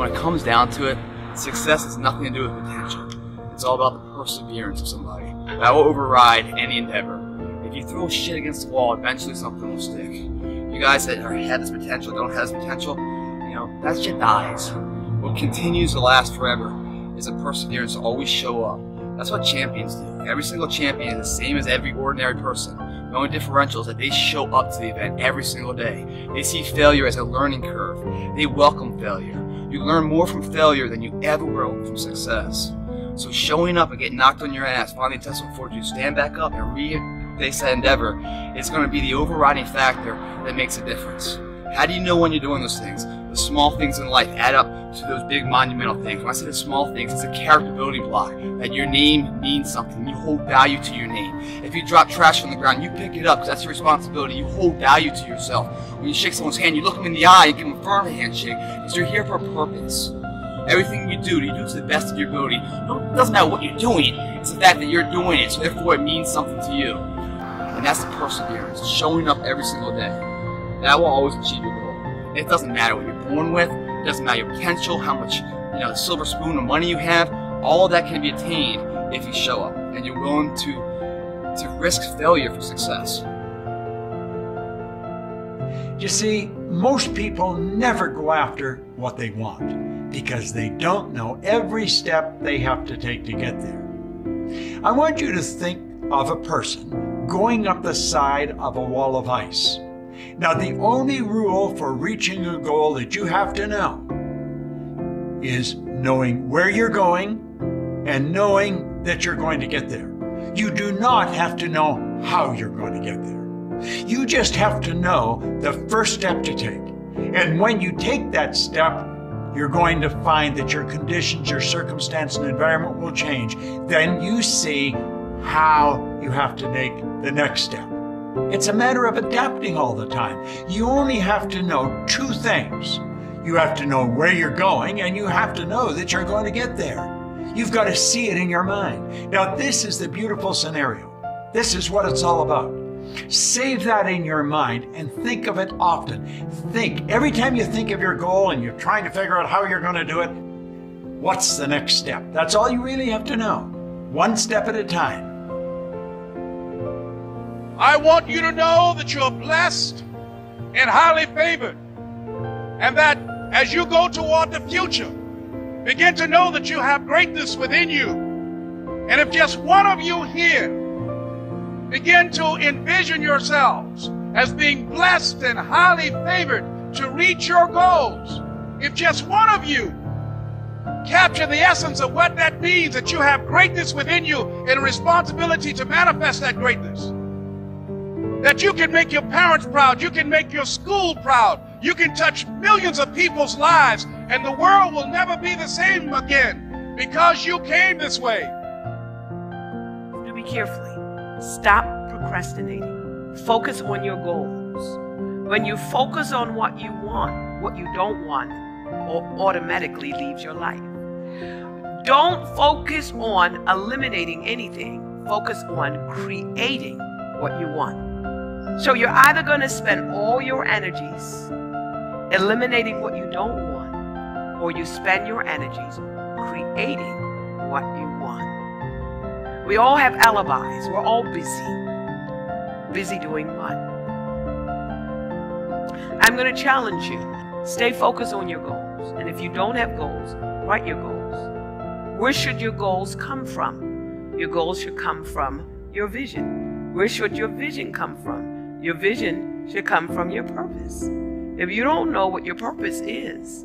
when it comes down to it, success has nothing to do with potential. It's all about the perseverance of somebody. That will override any endeavor. If you throw shit against the wall, eventually something will stick. You guys that have this potential, don't have this potential, you know, that shit dies. What continues to last forever is a perseverance to always show up. That's what champions do. Every single champion is the same as every ordinary person. The only differential is that they show up to the event every single day. They see failure as a learning curve. They welcome failure. You learn more from failure than you ever will from success. So showing up and getting knocked on your ass, finding intestinal fortitude, stand back up and re-face that endeavor is going to be the overriding factor that makes a difference. How do you know when you're doing those things? The small things in life add up to those big monumental things. When I say the small things, it's a character building block. That your name means something. You hold value to your name. If you drop trash on the ground, you pick it up because that's your responsibility. You hold value to yourself. When you shake someone's hand, you look them in the eye and give them a firm handshake because you're here for a purpose. Everything you do to the best of your ability. No, it doesn't matter what you're doing. It's the fact that you're doing it, so therefore it means something to you. And that's the perseverance, showing up every single day. That will always achieve your goal. It doesn't matter what you're born with. It doesn't matter your potential, how much silver spoon of money you have. All of that can be attained if you show up and you're willing to risk failure for success. You see, most people never go after what they want because they don't know every step they have to take to get there. I want you to think of a person going up the side of a wall of ice. Now, the only rule for reaching a goal that you have to know is knowing where you're going and knowing that you're going to get there. You do not have to know how you're going to get there. You just have to know the first step to take. And when you take that step, you're going to find that your conditions, your circumstance, and environment will change. Then you see how you have to take the next step. It's a matter of adapting all the time. You only have to know two things. You have to know where you're going, and you have to know that you're going to get there. You've got to see it in your mind. Now, this is the beautiful scenario. This is what it's all about. Save that in your mind and think of it often. Think, every time you think of your goal and you're trying to figure out how you're going to do it, what's the next step? That's all you really have to know. One step at a time. I want you to know that you're blessed and highly favored, and that as you go toward the future, begin to know that you have greatness within you. And if just one of you here begin to envision yourselves as being blessed and highly favored to reach your goals, if just one of you capture the essence of what that means, that you have greatness within you and a responsibility to manifest that greatness, that you can make your parents proud, you can make your school proud, you can touch millions of people's lives, and the world will never be the same again because you came this way. Do be carefully. Stop procrastinating. Focus on your goals. When you focus on what you want, what you don't want automatically leaves your life. Don't focus on eliminating anything. Focus on creating what you want. So you're either going to spend all your energies eliminating what you don't want, or you spend your energies creating what you want. We all have alibis. We're all busy. Busy doing what? I'm going to challenge you. Stay focused on your goals. And if you don't have goals, write your goals. Where should your goals come from? Your goals should come from your vision. Where should your vision come from? Your vision should come from your purpose. If you don't know what your purpose is,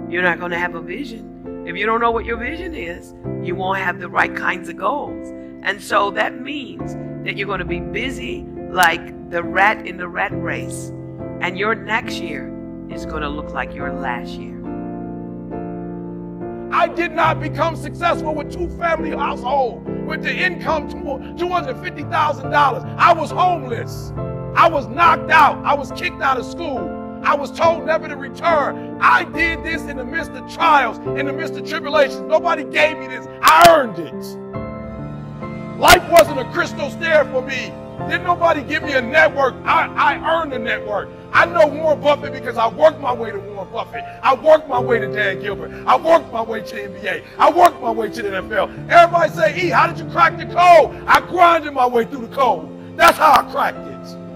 you're not going to have a vision. If you don't know what your vision is, you won't have the right kinds of goals. And so that means that you're going to be busy like the rat in the rat race. And your next year is going to look like your last year. I did not become successful with two-family household with the income $250,000. I was homeless. I was knocked out. I was kicked out of school. I was told never to return. I did this in the midst of trials, in the midst of tribulations. Nobody gave me this. I earned it. Life wasn't a crystal stair for me. Didn't nobody give me a network. I earned a network. I know Warren Buffett because I worked my way to Warren Buffett. I worked my way to Dan Gilbert. I worked my way to the NBA. I worked my way to the NFL. Everybody say, E, how did you crack the code? I grinded my way through the code. That's how I cracked it.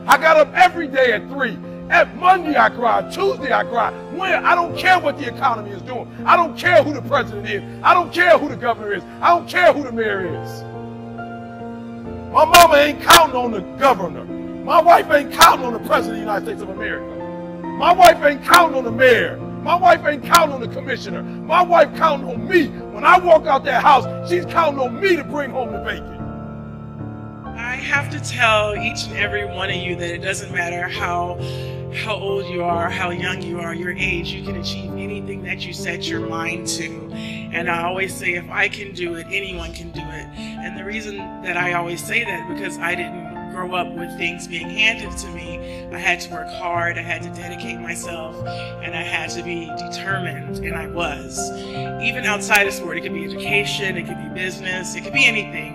I got up every day at 3. At Monday I grind, Tuesday I grind. When I don't care what the economy is doing. I don't care who the president is. I don't care who the governor is. I don't care who the mayor is. My mama ain't counting on the governor. My wife ain't counting on the president of the United States of America. My wife ain't counting on the mayor. My wife ain't counting on the commissioner. My wife counting on me. When I walk out that house, she's counting on me to bring home the bacon. I have to tell each and every one of you that it doesn't matter how old you are, how young you are, your age, you can achieve anything that you set your mind to. And I always say, if I can do it, anyone can do it. And the reason that I always say that, because I didn't grow up with things being handed to me. I had to work hard, I had to dedicate myself, and I had to be determined, and I was. Even outside of sport, it could be education, it could be business, it could be anything.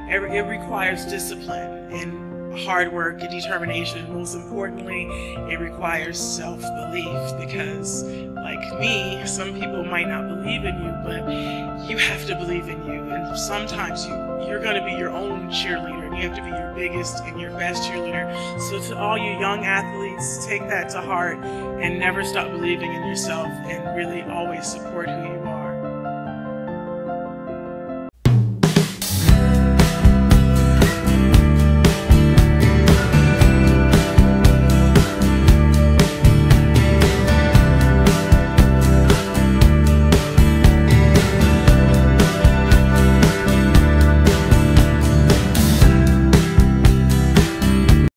It requires discipline and hard work and determination. Most importantly, it requires self-belief, because like me, some people might not believe in you, but you have to believe in you. And sometimes you're going to be your own cheerleader, and you have to be your biggest and your best cheerleader. So to all you young athletes, take that to heart and never stop believing in yourself, and really always support who you